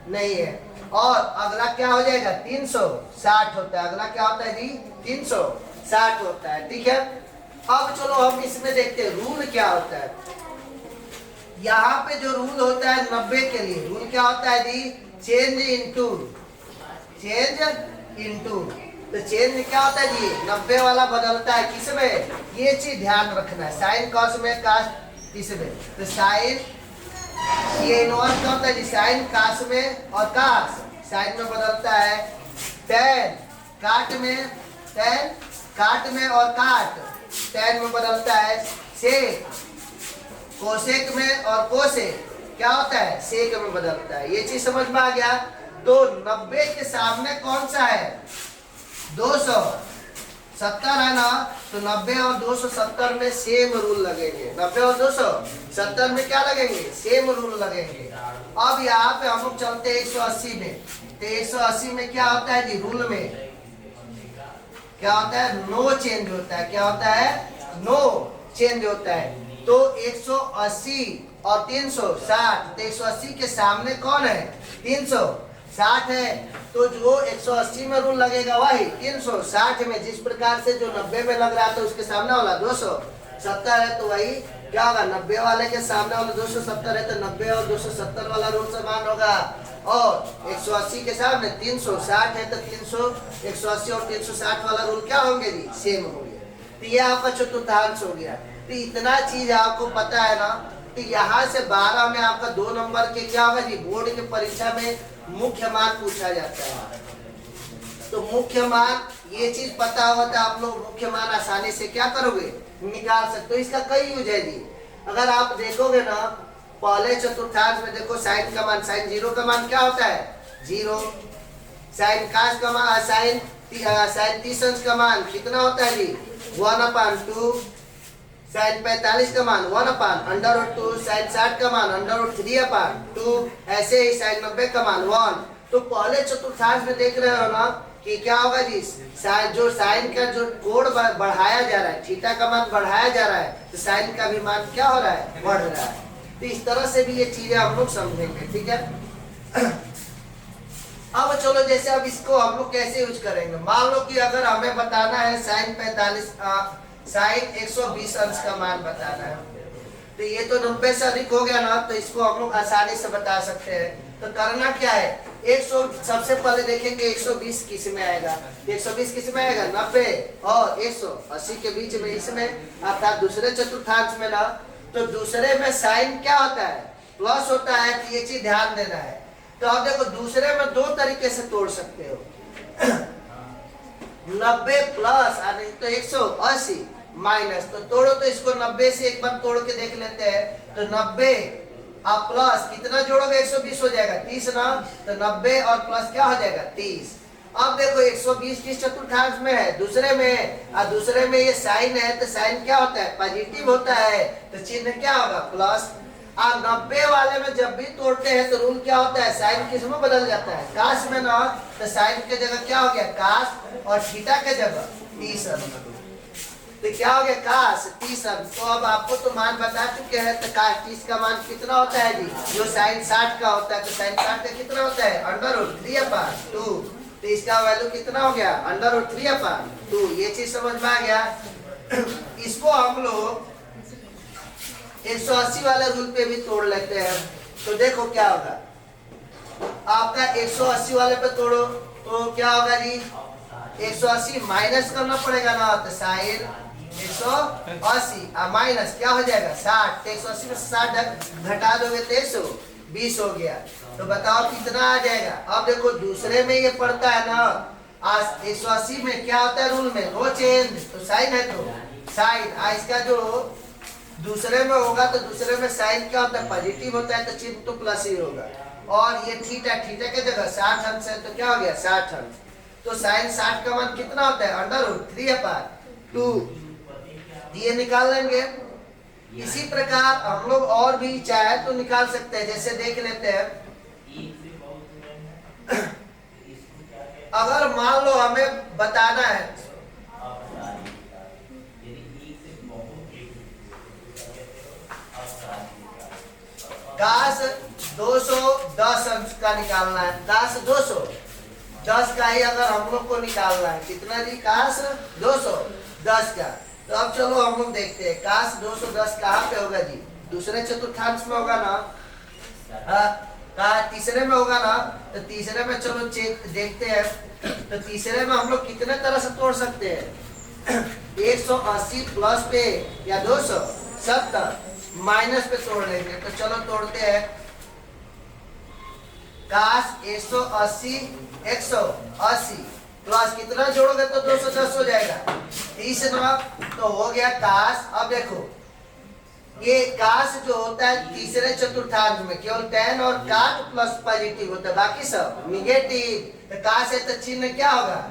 नहीं है। और अगला क्या हो जाएगा 360 होता है, अगला क्या होता है जी 360 होता है। ठीक है, अब चलो हम इसमें देखते हैं ऋण क्या होता है। यहाँ पे जो रूल होता है 90 के लिए, रूल क्या होता है जी? चेंज इनटू, तो चेंज क्या होता है जी? 90 वाला बदलता है किसमें? ये चीज ध्यान रखना है, साइन कॉस में कास किसमें? तो साइन, ये इनवर्स क्या होता है जी? साइन कास में, और कास साइन में बदलता है, टेन काट में, टेन काट में, और काट टेन में बदलता है, सेक कोसेक में, और कोसेक क्या होता है? सेक में बदलता है। ये चीज समझ में आ गया? तो 90 के सामने कौन सा है? 270 है ना, तो 90 और 270 में सेम रूल लगेंगे। 90 और 270 में क्या लगेंगे? सेम रूल लगेंगे। अब यहाँ पे हम लोग चलते हैं 180 में, तो 180 में क्या होता है जी? रूल में क्या होता है? नो चेंज होता है। क्या होता है? नो चेंज होता है। तो 180 और 360, तो 180 के सामने कौन है? 360 है, तो जो 180 में रूल लगेगा वही 360 में, जिस प्रकार से जो 90 में लग रहा था उसके सामने वाला 270 है, तो वही क्या होगा? 90 वाले के सामने वाला 270 है, तो 90 और 270 वाला रूल समान होगा। और 180 के सामने 360 है, तो 180 और 360 वाला रूल क्या होंगे जी? सेम होंगे। तो ये आपका चतुर्थांश हो गया। तो इतना चीज आपको पता है ना, तो यहाँ से 12 में आपका 2 नंबर के क्या होगा जी? बोर्ड की परीक्षा में मुख्य मान पूछा जाता है। तो मुख्य मान, ये चीज पता होगा तो आप लोग मुख्य मान आसानी से क्या करोगे? निकाल सकते हो। इसका कई यूज है जी। अगर आप देखोगे ना, पहले चतुर्थांश में देखो साइन का मान, साइन 0 का मान क्या होता है? 0। साइन कास का मान, साइन 30 अंश का मान कितना होता है जी? 1/2। साइन 45 का मान 1/√2। साइन 60 का मान √3/2। ऐसे ही साइन 90 का मान 1। तो पहले चतुर्थांश में देख रहे हो ना कि क्या होगा जी? जो साइन का जो कोण बढ़ाया जा रहा है, थीटा का मान बढ़ाया जा रहा है, तो साइन का भी मान क्या हो रहा है? बढ़ रहा है। तो इस तरह से भी ये चीजें हम लोग समझेंगे, ठीक है? अब चलो, जैसे अब इसको हम लोग कैसे यूज करेंगे? मान लो कि अगर हमें बताना है साइन 120 अंश का मान बताना है, तो ये तो 90 से अधिक हो गया ना, तो इसको हम लोग आसानी से बता सकते हैं। तो करना क्या है? 100 सबसे पहले देखेंगे 120 किस में आएगा। 120 किस में आएगा? 90 और 180 के बीच में, इसमें अर्थात दूसरे चतुर्थांश में ना। तो दूसरे में साइन क्या होता है? प्लस होता है। तो ये चीज ध्यान देना है। तो अब देखो, दूसरे में 2 तरीके से तोड़ सकते हो। 90 प्लस, नहीं तो 180 माइनस। तो तोड़ो, तो इसको 90 से एक बार तोड़ के देख लेते हैं। तो 90 आप प्लस कितना जोड़ोगे? 120 हो जाएगा, 30 ना। तो 90 और प्लस क्या हो जाएगा? 30। अब देखो 120 किस चतुर्थांश में है? दूसरे में। और दूसरे में ये साइन है, तो साइन क्या होता है? पॉजिटिव होता है, तो चिन्ह क्या होगा? प्लस। और 90 वाले में जब भी तोड़ते हैं तो रूल क्या होता है? साइन किस में बदल जाता है? काश में ना। तो साइन के जगह क्या हो गया? काश, और थीटा के जगह 30 अंश। तो क्या हो गया? काश 30 अंश। तो अब आपको तो मान बता चुके हैं। तो काश 30 का मान कितना होता है जी? जो साइन 60 का होता है, तो साइन 60 का कितना होता है? √3/2। तो इसका वैल्यू कितना हो गया? √3/2। ये चीज समझ में आ गया? इसको हम लोग 180 वाले रूल पे भी तोड़ लेते हैं। तो देखो क्या होगा? आपका 180 वाले पे तोड़ो तो क्या होगा जी? 180 माइनस करना पड़ेगा ना, तो साइन 180 माइनस क्या हो जाएगा? 60। तो 180 में 60 घटा दोगे तो 120 हो गया। तो बताओ कितना आ जाएगा? अब देखो दूसरे में ये पड़ता है ना, 180 में क्या होता है रूल में? No change. तो साइन है, तो साइन इसका जो दूसरे में होगा, तो दूसरे में साइन क्या होता है? पॉजिटिव होता है, तो चिन्ह तो प्लस ही होगा। और ये थीटा, थीटा के जगह 60 अंश है, तो क्या हो गया? 60 अंश। तो साइन 60 का मान कितना होता है? √3/2। ये निकाल लेंगे। इसी प्रकार हम लोग और भी चाहे तो निकाल सकते हैं। जैसे देख लेते हैं, अगर मान लो हमें बताना है काश 210 अंश का निकालना है, काश 210 का ही अगर हम लोग को निकालना है, कितना जी? काश 210 का। तो अब चलो हम लोग देखते हैं काश 210 कहाँ पे होगा जी? दूसरे चतुर्थांश में होगा ना, कहा तीसरे में होगा ना, तो तीसरे में चलो चेक देखते हैं। तो तीसरे में हम लोग कितने तरह से तोड़ सकते हैं 180 प्लस पे या 270 माइनस पे तोड़ लेंगे। तो चलो तोड़ते हैं। काश 180 180 प्लस कितना जोड़ोगे तो 210 हो जाएगा। तीसरा तो हो गया काश। अब देखो ये काश जो होता है तीसरे चतुर्थांश में केवल tan और काट प्लस पॉजिटिव होता है, बाकी सब निगेटिव। तो काश है तो चिन्ह क्या होगा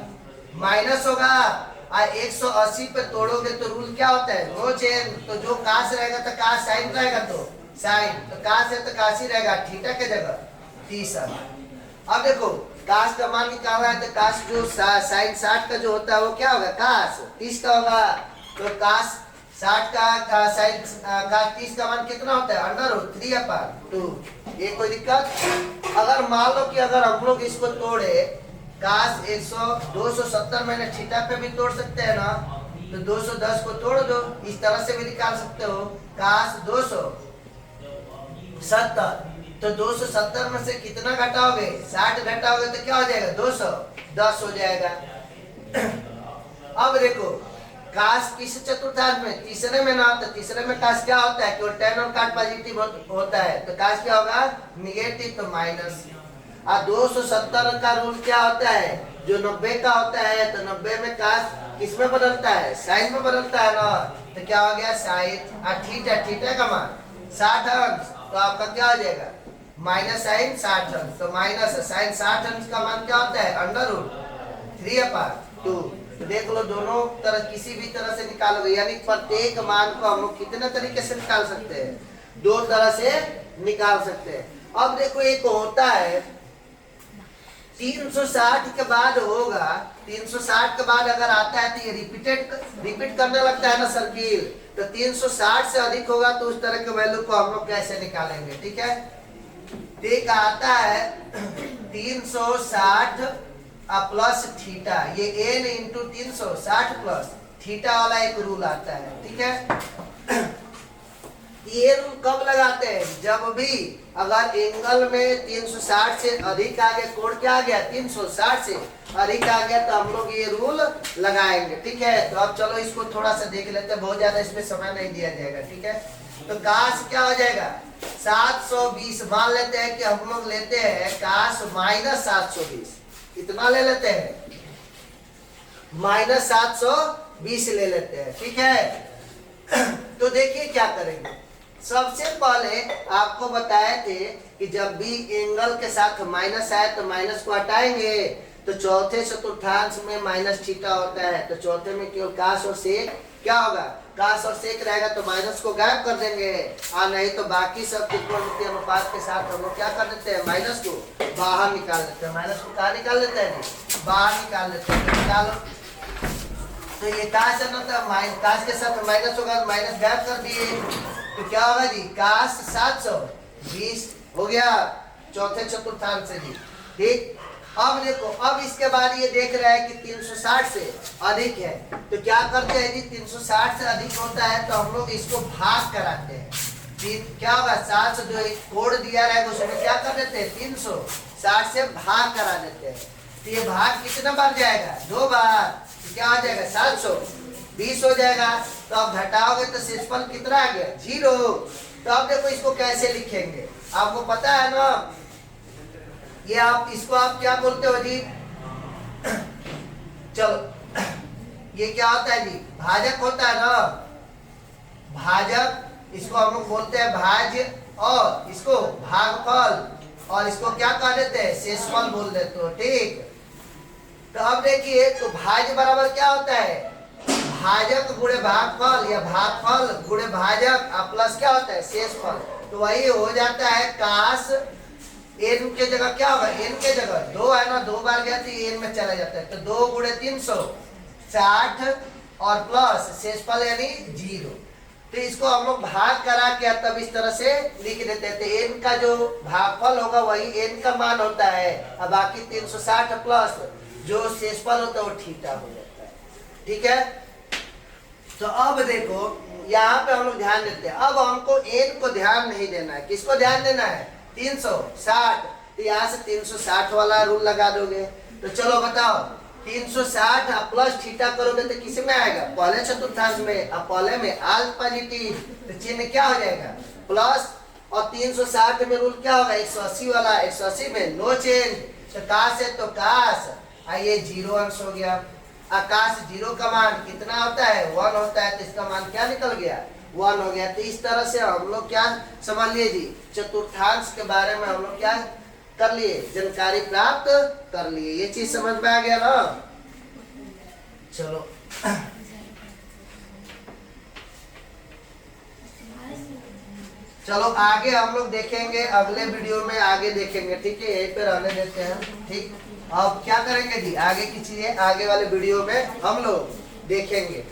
माइनस होगा। 180 पे तोड़ोगे तो रूल क्या होता है नो चेंज। तो जो काश रहेगा तो काश साइन रहेगा, तो साइन तो काश है तो काश ही रहेगा थीटा के जगह 30। अब देखो काश का मान निकालना है तो काश जो साइन 60 का जो होता है वो क्या होगा काश 30 का होगा। तो काश 60 का साइन काश 30 का मान कितना होता है √3/2। ये कोई दिक्कत। अगर मान लो कि अगर हम लोग इसको तोड़े काश 270 मैंने थीटा पे भी तोड़ सकते हैं ना, तो 210 को तोड़ दो, इस तरह से भी निकाल सकते हो। काश 270 तो 270 में से कितना घटाओगे 60 घटाओगे तो क्या हो जाएगा 210 हो जाएगा। अब देखो काश किस चतुर्थांश में तीसरे में ना, तो तीसरे में काश क्या होता है केवल tan और काट पॉजिटिव होता है, तो काश क्या होगा निगेटिव तो माइनस। और 270 का रूल क्या होता है जो 90 का होता है, तो 90 में काश किस में बदलता है साइन में बदलता है ना, तो क्या हो गया साइन। और थीटा का मान 60 अंश, तो आपका क्या हो जाएगा माइनस साइन 60 अंश। तो माइनस साइन 60 अंश का मान क्या होता है √3/2। तो देख लो दोनों तरह किसी भी तरह से निकालोगे, यानी प्रत्येक मान को हम लोग कितने तरीके से निकाल सकते हैं 2 तरह से निकाल सकते हैं। अब देखो एक होता है 360 के बाद होगा, 360 के बाद अगर आता है तो ये रिपीट करने लगता है ना सर्किल। तो 360 से अधिक होगा तो उस तरह के वैल्यू को हम लोग कैसे निकालेंगे, ठीक है। एक आता है 360 प्लस थीटा, ये n इंटू 360 प्लस थीटा वाला एक रूल आता है, ठीक है। ये रूल कब लगाते हैं जब भी अगर एंगल में 360 से अधिक आ गया, कोण क्या आ गया 360 से अधिक आ गया, तो हम लोग ये रूल लगाएंगे, ठीक है। तो अब चलो इसको थोड़ा सा देख लेते हैं, बहुत ज्यादा इसमें समय नहीं दिया जाएगा, ठीक है। तो काश क्या हो जाएगा 720। मान लेते हैं कि हम लोग लेते हैं काश माइनस 720, इतना ले लेते हैं माइनस 720 ले लेते हैं, ठीक है। तो देखिए क्या करेंगे। सबसे पहले आपको बताए थे कि जब भी एंगल के साथ माइनस आए तो माइनस को हटाएंगे। तो चौथे चतुर्थांश में माइनस थीटा होता है, तो चौथे में केवल काश और सेक क्या होगा काश और सेक रहेगा, तो माइनस को गायब कर देंगे। नहीं तो बाकी सब त्रिकोणमितीय अनुपात के साथ हम लोग क्या कर देते हैं माइनस को बाहर निकाल देते हैं। माइनस को कहाँ निकाल देते हैं बाहर निकाल देते हैं। तो निकालो, तो ये काश है ना, तो काश के साथ माइनस होगा, माइनस गायब कर दिए, तो क्या होगा जी काश 720 हो गया चौथे चतुर्थांश से जी, ठीक। अब देखो अब इसके बाद ये देख रहा है कि 360 से अधिक है, तो क्या करते हैं जी 360 से अधिक होता है तो हम लोग इसको भाग कराते हैं। क्या होगा 7 से जो कोड दिया रहेगा उसमें क्या कर देते हैं 360 से भाग करा देते हैं। तो ये भाग कितना बार जाएगा 2 बार, तो क्या आ जाएगा 720 हो जाएगा। तो आप घटाओगे तो शेषफल कितना आ गया 0। तो अब देखो इसको कैसे लिखेंगे, आपको पता है ना, ये आप इसको आप क्या बोलते हो जी चलो ये क्या होता है जी भाजक होता है ना, भाजक इसको हम लोग बोलते हैं भाज्य, और इसको भागफल, और इसको क्या कह देते हैं शेषफल बोल देते हो, ठीक। तो अब देखिए तो भाज्य बराबर क्या होता है भाजक गुणे भागफल या भागफल गुणे भाजक प्लस क्या होता है शेषफल। तो वही हो जाता है काश n के जगह क्या होगा n के जगह 2 है ना, 2 बार गया तो n में चला जाता है, तो 2 गुणे 360 और प्लस शेषफल यानी 0। तो इसको हम लोग भाग करा के तब इस तरह से लिख देते हैं। तो n का जो भागफल होगा वही n का मान होता है, और बाकी 360 प्लस जो शेषफल होता है वो थीटा हो जाता है, ठीक है। तो अब देखो यहाँ पे हम लोग ध्यान देते हैं। अब हमको n को ध्यान नहीं देना है, किसको ध्यान देना है? 360। तो यहाँ से 360 वाला रूल लगा दोगे। तो चलो बताओ 360 प्लस थीटा करोगे तो किस में आएगा? पहले चतुर्थांश में। अब पहले में आल पॉजिटिव, तो चिन्ह क्या हो जाएगा? प्लस। और 360 में रूल क्या होगा? 180 वाला, 180 में नो चेंज। तो काश है तो काश, ये 0 अंश हो गया। आकाश 0 का मान कितना होता है? 1 होता है। तो इसका मान क्या निकल गया? 1 हो गया। तो इस तरह से हम लोग क्या समझ लिए जी, चतुर्थांश के बारे में हम लोग क्या कर लिए? जानकारी प्राप्त कर लिए। ये चीज समझ में आ गया ना? चलो चलो आगे हम लोग देखेंगे, अगले वीडियो में आगे देखेंगे। ठीक है, यहीं पे रहने देते हैं। ठीक, अब क्या करेंगे जी, आगे की चीजें आगे वाले वीडियो में हम लोग देखेंगे।